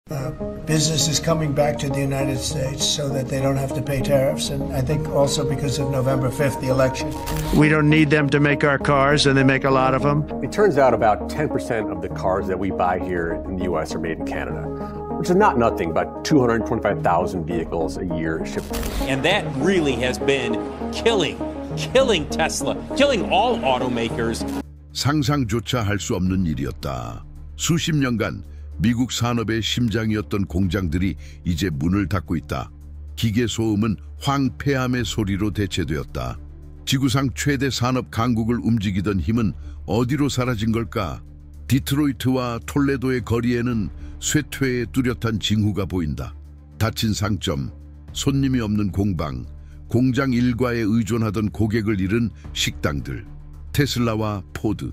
Business is coming back to the United States so that they don't have to pay tariffs. And I think also because of November 5th, the election. We don't need them to make our cars, and they make a lot of them. It turns out about 10% of the cars that we buy here in the U.S. are made in Canada, which is not nothing, but 225,000 vehicles a year shipped. And that really has been killing Tesla, killing all automakers. 상상조차 할 수 없는 일이었다. 수십 년간 미국 산업의 심장이었던 공장들이 이제 문을 닫고 있다. 기계 소음은 황폐함의 소리로 대체되었다. 지구상 최대 산업 강국을 움직이던 힘은 어디로 사라진 걸까? 디트로이트와 톨레도의 거리에는 쇠퇴의 뚜렷한 징후가 보인다. 닫힌 상점, 손님이 없는 공방, 공장 일과에 의존하던 고객을 잃은 식당들, 테슬라와 포드,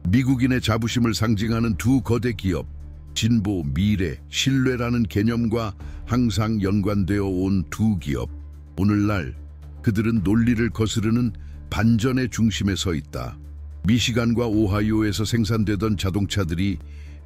미국인의 자부심을 상징하는 두 거대 기업, 진보, 미래, 신뢰라는 개념과 항상 연관되어 온 두 기업. 오늘날 그들은 논리를 거스르는 반전의 중심에 서 있다. 미시간과 오하이오에서 생산되던 자동차들이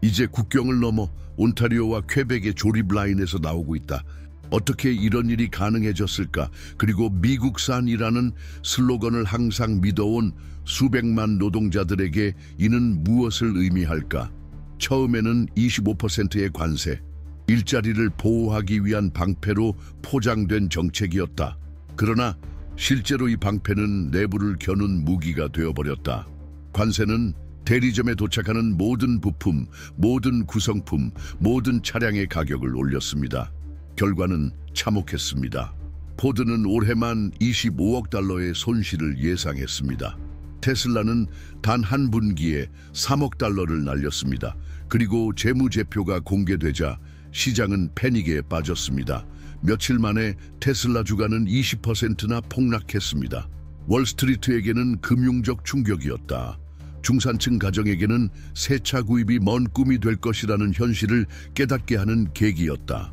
이제 국경을 넘어 온타리오와 퀘벡의 조립 라인에서 나오고 있다. 어떻게 이런 일이 가능해졌을까? 그리고 미국산이라는 슬로건을 항상 믿어온 수백만 노동자들에게 이는 무엇을 의미할까? 처음에는 25%의 관세, 일자리를 보호하기 위한 방패로 포장된 정책이었다. 그러나 실제로 이 방패는 내부를 겨눈 무기가 되어버렸다. 관세는 대리점에 도착하는 모든 부품, 모든 구성품, 모든 차량의 가격을 올렸습니다. 결과는 참혹했습니다. 포드는 올해만 25억 달러의 손실을 예상했습니다. 테슬라는 단 한 분기에 3억 달러를 날렸습니다. 그리고 재무제표가 공개되자 시장은 패닉에 빠졌습니다. 며칠 만에 테슬라 주가는 20%나 폭락했습니다. 월스트리트에게는 금융적 충격이었다. 중산층 가정에게는 새 차 구입이 먼 꿈이 될 것이라는 현실을 깨닫게 하는 계기였다.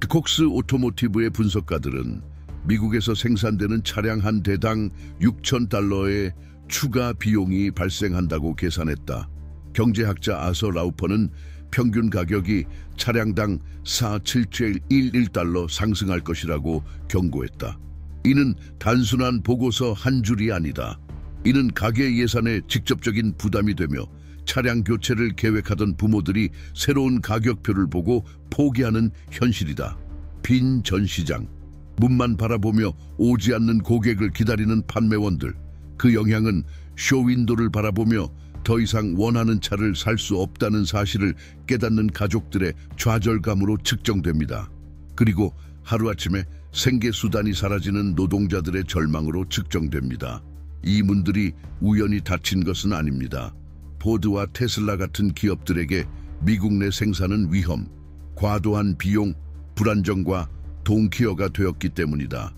콕스 오토모티브의 분석가들은 미국에서 생산되는 차량 한 대당 6,000달러의 추가 비용이 발생한다고 계산했다. 경제학자 아서 라우퍼는 평균 가격이 차량당 4.7711달러 상승할 것이라고 경고했다. 이는 단순한 보고서 한 줄이 아니다. 이는 가계 예산에 직접적인 부담이 되며 차량 교체를 계획하던 부모들이 새로운 가격표를 보고 포기하는 현실이다. 빈 전시장, 문만 바라보며 오지 않는 고객을 기다리는 판매원들, 그 영향은 쇼윈도를 바라보며 더 이상 원하는 차를 살 수 없다는 사실을 깨닫는 가족들의 좌절감으로 측정됩니다. 그리고 하루아침에 생계수단이 사라지는 노동자들의 절망으로 측정됩니다. 이 문들이 우연히 닫힌 것은 아닙니다. 포드와 테슬라 같은 기업들에게 미국 내 생산은 위험, 과도한 비용, 불안정과 동기어가 되었기 때문이다.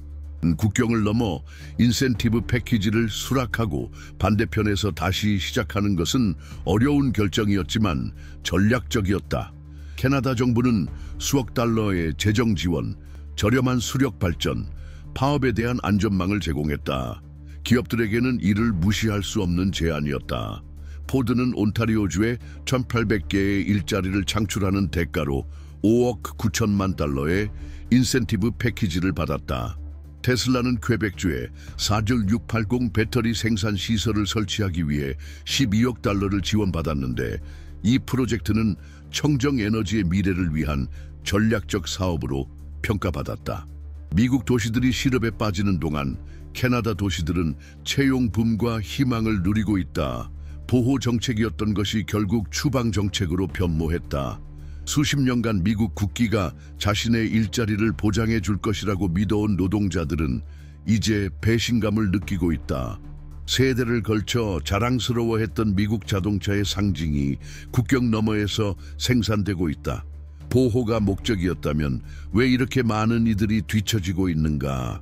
국경을 넘어 인센티브 패키지를 수락하고 반대편에서 다시 시작하는 것은 어려운 결정이었지만 전략적이었다. 캐나다 정부는 수억 달러의 재정 지원, 저렴한 수력 발전, 파업에 대한 안전망을 제공했다. 기업들에게는 이를 무시할 수 없는 제안이었다. 포드는 온타리오주에 1,800개의 일자리를 창출하는 대가로 5억 9천만 달러의 인센티브 패키지를 받았다. 테슬라는 퀘벡주에 4.680 배터리 생산 시설을 설치하기 위해 12억 달러를 지원받았는데 이 프로젝트는 청정 에너지의 미래를 위한 전략적 사업으로 평가받았다. 미국 도시들이 실업에 빠지는 동안 캐나다 도시들은 채용 붐과 희망을 누리고 있다. 보호 정책이었던 것이 결국 추방 정책으로 변모했다. 수십 년간 미국 국기가 자신의 일자리를 보장해 줄 것이라고 믿어온 노동자들은 이제 배신감을 느끼고 있다. 세대를 걸쳐 자랑스러워했던 미국 자동차의 상징이 국경 너머에서 생산되고 있다. 보호가 목적이었다면 왜 이렇게 많은 이들이 뒤처지고 있는가?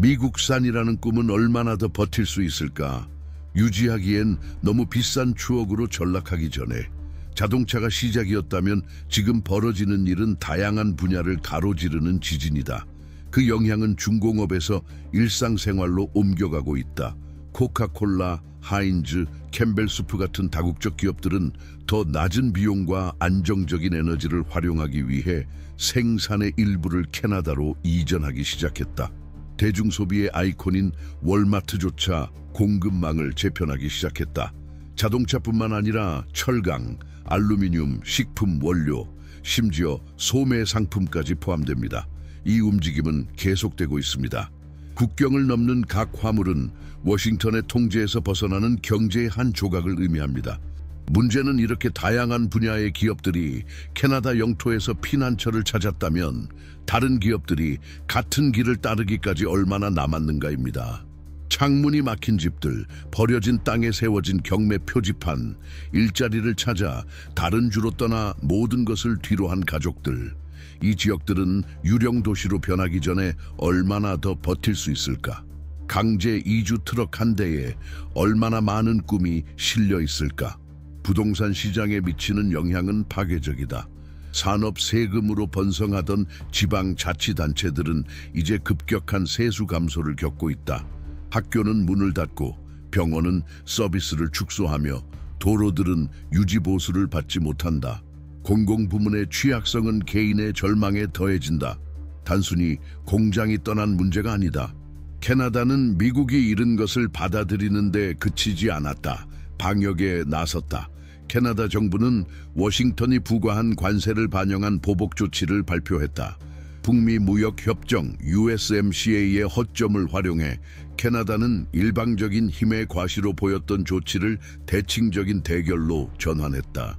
미국산이라는 꿈은 얼마나 더 버틸 수 있을까? 유지하기엔 너무 비싼 추억으로 전락하기 전에 자동차가 시작이었다면 지금 벌어지는 일은 다양한 분야를 가로지르는 지진이다. 그 영향은 중공업에서 일상생활로 옮겨가고 있다. 코카콜라, 하인즈, 캠벨수프 같은 다국적 기업들은 더 낮은 비용과 안정적인 에너지를 활용하기 위해 생산의 일부를 캐나다로 이전하기 시작했다. 대중소비의 아이콘인 월마트조차 공급망을 재편하기 시작했다. 자동차뿐만 아니라 철강, 알루미늄, 식품 원료, 심지어 소매 상품까지 포함됩니다. 이 움직임은 계속되고 있습니다. 국경을 넘는 각 화물은 워싱턴의 통제에서 벗어나는 경제의 한 조각을 의미합니다. 문제는 이렇게 다양한 분야의 기업들이 캐나다 영토에서 피난처를 찾았다면 다른 기업들이 같은 길을 따르기까지 얼마나 남았는가입니다. 창문이 막힌 집들, 버려진 땅에 세워진 경매 표지판, 일자리를 찾아 다른 주로 떠나 모든 것을 뒤로 한 가족들. 이 지역들은 유령 도시로 변하기 전에 얼마나 더 버틸 수 있을까? 강제 이주 트럭 한 대에 얼마나 많은 꿈이 실려 있을까? 부동산 시장에 미치는 영향은 파괴적이다. 산업 세금으로 번성하던 지방자치단체들은 이제 급격한 세수 감소를 겪고 있다. 학교는 문을 닫고 병원은 서비스를 축소하며 도로들은 유지보수를 받지 못한다. 공공부문의 취약성은 개인의 절망에 더해진다. 단순히 공장이 떠난 문제가 아니다. 캐나다는 미국이 잃은 것을 받아들이는데 그치지 않았다. 방역에 나섰다. 캐나다 정부는 워싱턴이 부과한 관세를 반영한 보복 조치를 발표했다. 북미 무역 협정 USMCA의 허점을 활용해 캐나다는 일방적인 힘의 과시로 보였던 조치를 대칭적인 대결로 전환했다.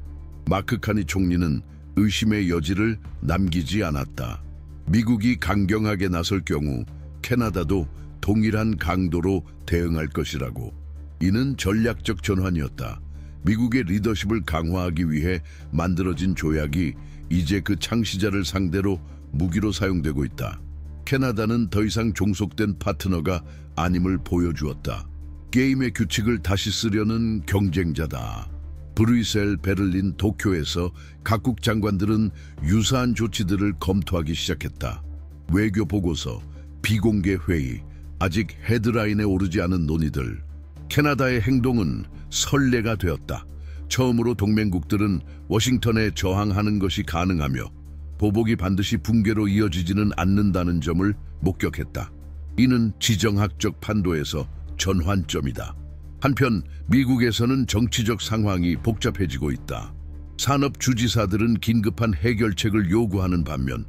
마크 카니 총리는 의심의 여지를 남기지 않았다. 미국이 강경하게 나설 경우 캐나다도 동일한 강도로 대응할 것이라고. 이는 전략적 전환이었다. 미국의 리더십을 강화하기 위해 만들어진 조약이 이제 그 창시자를 상대로 무기로 사용되고 있다. 캐나다는 더 이상 종속된 파트너가 아님을 보여주었다. 게임의 규칙을 다시 쓰려는 경쟁자다. 브뤼셀, 베를린, 도쿄에서 각국 장관들은 유사한 조치들을 검토하기 시작했다. 외교 보고서, 비공개 회의, 아직 헤드라인에 오르지 않은 논의들. 캐나다의 행동은 선례가 되었다. 처음으로 동맹국들은 워싱턴에 저항하는 것이 가능하며 보복이 반드시 붕괴로 이어지지는 않는다는 점을 목격했다. 이는 지정학적 판도에서 전환점이다. 한편 미국에서는 정치적 상황이 복잡해지고 있다. 산업 주지사들은 긴급한 해결책을 요구하는 반면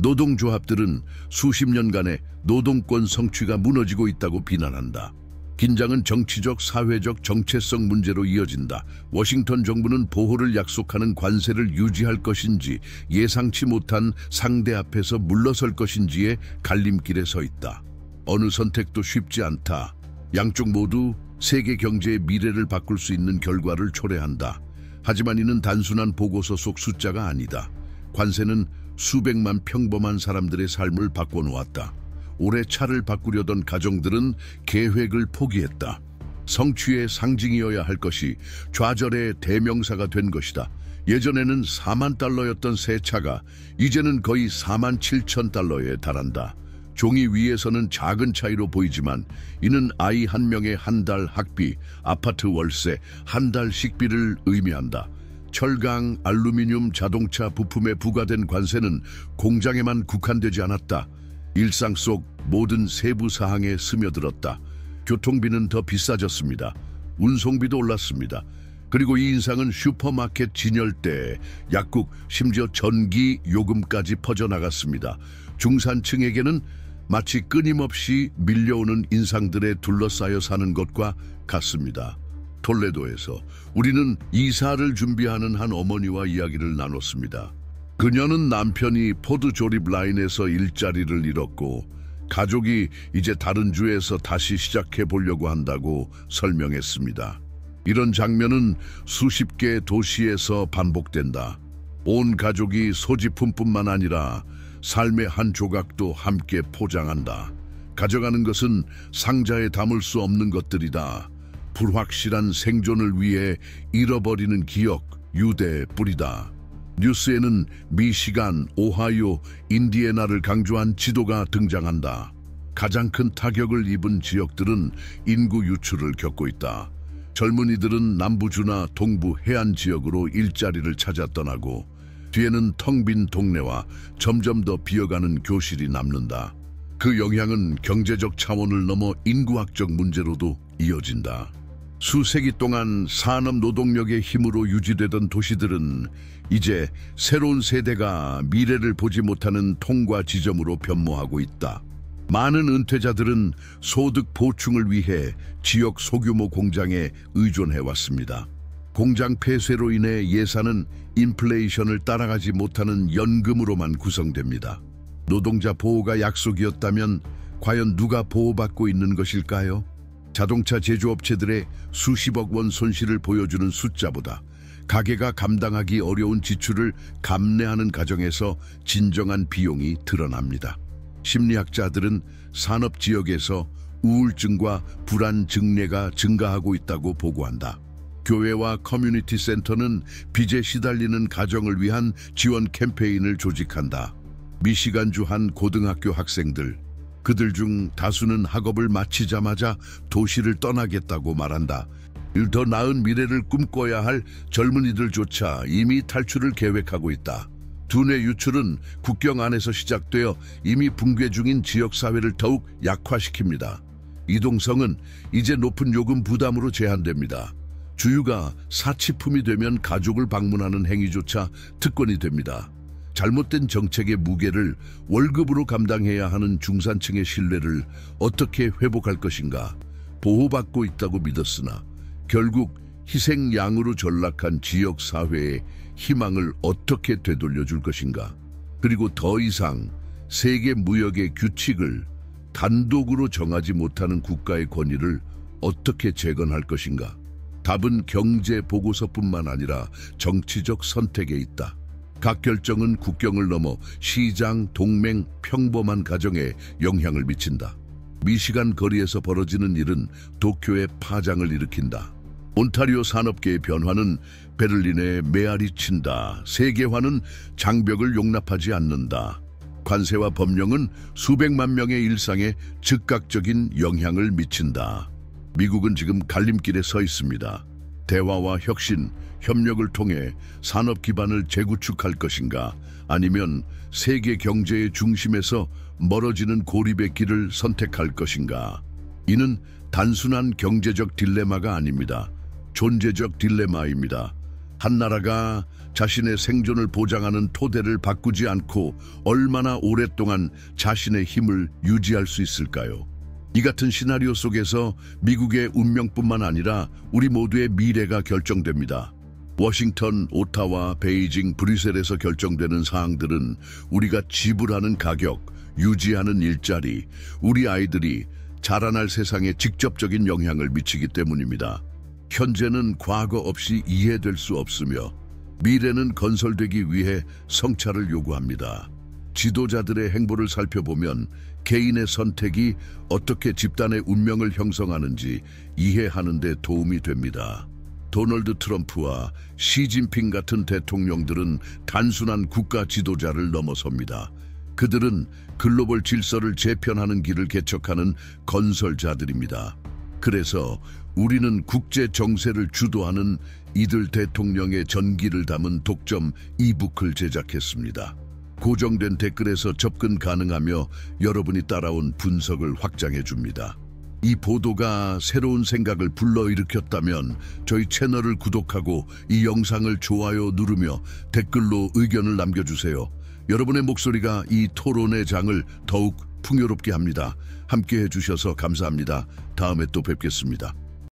노동조합들은 수십 년간의 노동권 성취가 무너지고 있다고 비난한다. 긴장은 정치적, 사회적, 정체성 문제로 이어진다. 워싱턴 정부는 보호를 약속하는 관세를 유지할 것인지 예상치 못한 상대 앞에서 물러설 것인지의 갈림길에 서 있다. 어느 선택도 쉽지 않다. 양쪽 모두 세계 경제의 미래를 바꿀 수 있는 결과를 초래한다. 하지만 이는 단순한 보고서 속 숫자가 아니다. 관세는 수백만 평범한 사람들의 삶을 바꿔놓았다. 올해 차를 바꾸려던 가정들은 계획을 포기했다. 성취의 상징이어야 할 것이 좌절의 대명사가 된 것이다. 예전에는 4만 달러였던 새 차가 이제는 거의 4만 7천 달러에 달한다. 종이 위에서는 작은 차이로 보이지만 이는 아이 한 명의 한 달 학비, 아파트 월세, 한 달 식비를 의미한다. 철강, 알루미늄, 자동차 부품에 부과된 관세는 공장에만 국한되지 않았다. 일상 속 모든 세부 사항에 스며들었다. 교통비는 더 비싸졌습니다. 운송비도 올랐습니다. 그리고 이 인상은 슈퍼마켓 진열대, 약국, 심지어 전기 요금까지 퍼져나갔습니다. 중산층에게는 마치 끊임없이 밀려오는 인상들에 둘러싸여 사는 것과 같습니다. 톨레도에서 우리는 이사를 준비하는 한 어머니와 이야기를 나눴습니다. 그녀는 남편이 포드 조립 라인에서 일자리를 잃었고 가족이 이제 다른 주에서 다시 시작해 보려고 한다고 설명했습니다. 이런 장면은 수십 개의 도시에서 반복된다. 온 가족이 소지품뿐만 아니라 삶의 한 조각도 함께 포장한다. 가져가는 것은 상자에 담을 수 없는 것들이다. 불확실한 생존을 위해 잃어버리는 기억, 유대, 뿌리다. 뉴스에는 미시간, 오하이오, 인디애나를 강조한 지도가 등장한다. 가장 큰 타격을 입은 지역들은 인구 유출을 겪고 있다. 젊은이들은 남부주나 동부 해안 지역으로 일자리를 찾아 떠나고 뒤에는 텅 빈 동네와 점점 더 비어가는 교실이 남는다. 그 영향은 경제적 차원을 넘어 인구학적 문제로도 이어진다. 수세기 동안 산업 노동력의 힘으로 유지되던 도시들은 이제 새로운 세대가 미래를 보지 못하는 통과 지점으로 변모하고 있다. 많은 은퇴자들은 소득 보충을 위해 지역 소규모 공장에 의존해왔습니다. 공장 폐쇄로 인해 예산은 인플레이션을 따라가지 못하는 연금으로만 구성됩니다. 노동자 보호가 약속이었다면 과연 누가 보호받고 있는 것일까요? 자동차 제조업체들의 수십억 원 손실을 보여주는 숫자보다 가게가 감당하기 어려운 지출을 감내하는 과정에서 진정한 비용이 드러납니다. 심리학자들은 산업지역에서 우울증과 불안 증례가 증가하고 있다고 보고한다. 교회와 커뮤니티 센터는 빚에 시달리는 가정을 위한 지원 캠페인을 조직한다. 미시간주 한 고등학교 학생들, 그들 중 다수는 학업을 마치자마자 도시를 떠나겠다고 말한다. 더 나은 미래를 꿈꿔야 할 젊은이들조차 이미 탈출을 계획하고 있다. 두뇌 유출은 국경 안에서 시작되어 이미 붕괴 중인 지역사회를 더욱 약화시킵니다. 이동성은 이제 높은 요금 부담으로 제한됩니다. 주유가 사치품이 되면 가족을 방문하는 행위조차 특권이 됩니다. 잘못된 정책의 무게를 월급으로 감당해야 하는 중산층의 신뢰를 어떻게 회복할 것인가? 보호받고 있다고 믿었으나 결국 희생양으로 전락한 지역사회의 희망을 어떻게 되돌려줄 것인가? 그리고 더 이상 세계 무역의 규칙을 단독으로 정하지 못하는 국가의 권위를 어떻게 재건할 것인가? 답은 경제 보고서뿐만 아니라 정치적 선택에 있다. 각 결정은 국경을 넘어 시장, 동맹, 평범한 가정에 영향을 미친다. 미시간 거리에서 벌어지는 일은 도쿄의 파장을 일으킨다. 온타리오 산업계의 변화는 베를린에 메아리 친다. 세계화는 장벽을 용납하지 않는다. 관세와 법령은 수백만 명의 일상에 즉각적인 영향을 미친다. 미국은 지금 갈림길에 서 있습니다. 대화와 혁신, 협력을 통해 산업 기반을 재구축할 것인가? 아니면 세계 경제의 중심에서 멀어지는 고립의 길을 선택할 것인가? 이는 단순한 경제적 딜레마가 아닙니다. 존재적 딜레마입니다. 한 나라가 자신의 생존을 보장하는 토대를 바꾸지 않고 얼마나 오랫동안 자신의 힘을 유지할 수 있을까요? 이 같은 시나리오 속에서 미국의 운명뿐만 아니라 우리 모두의 미래가 결정됩니다. 워싱턴, 오타와, 베이징, 브뤼셀에서 결정되는 사항들은 우리가 지불하는 가격, 유지하는 일자리, 우리 아이들이 자라날 세상에 직접적인 영향을 미치기 때문입니다. 현재는 과거 없이 이해될 수 없으며 미래는 건설되기 위해 성찰을 요구합니다. 지도자들의 행보를 살펴보면 개인의 선택이 어떻게 집단의 운명을 형성하는지 이해하는 데 도움이 됩니다. 도널드 트럼프와 시진핑 같은 대통령들은 단순한 국가 지도자를 넘어섭니다. 그들은 글로벌 질서를 재편하는 길을 개척하는 건설자들입니다. 그래서 우리는 국제 정세를 주도하는 이들 대통령의 전기를 담은 독점 이북을 제작했습니다. 고정된 댓글에서 접근 가능하며 여러분이 따라온 분석을 확장해 줍니다. 이 보도가 새로운 생각을 불러일으켰다면 저희 채널을 구독하고 이 영상을 좋아요 누르며 댓글로 의견을 남겨주세요. 여러분의 목소리가 이 토론의 장을 더욱 풍요롭게 합니다. 함께 해주셔서 감사합니다. 다음에 또 뵙겠습니다.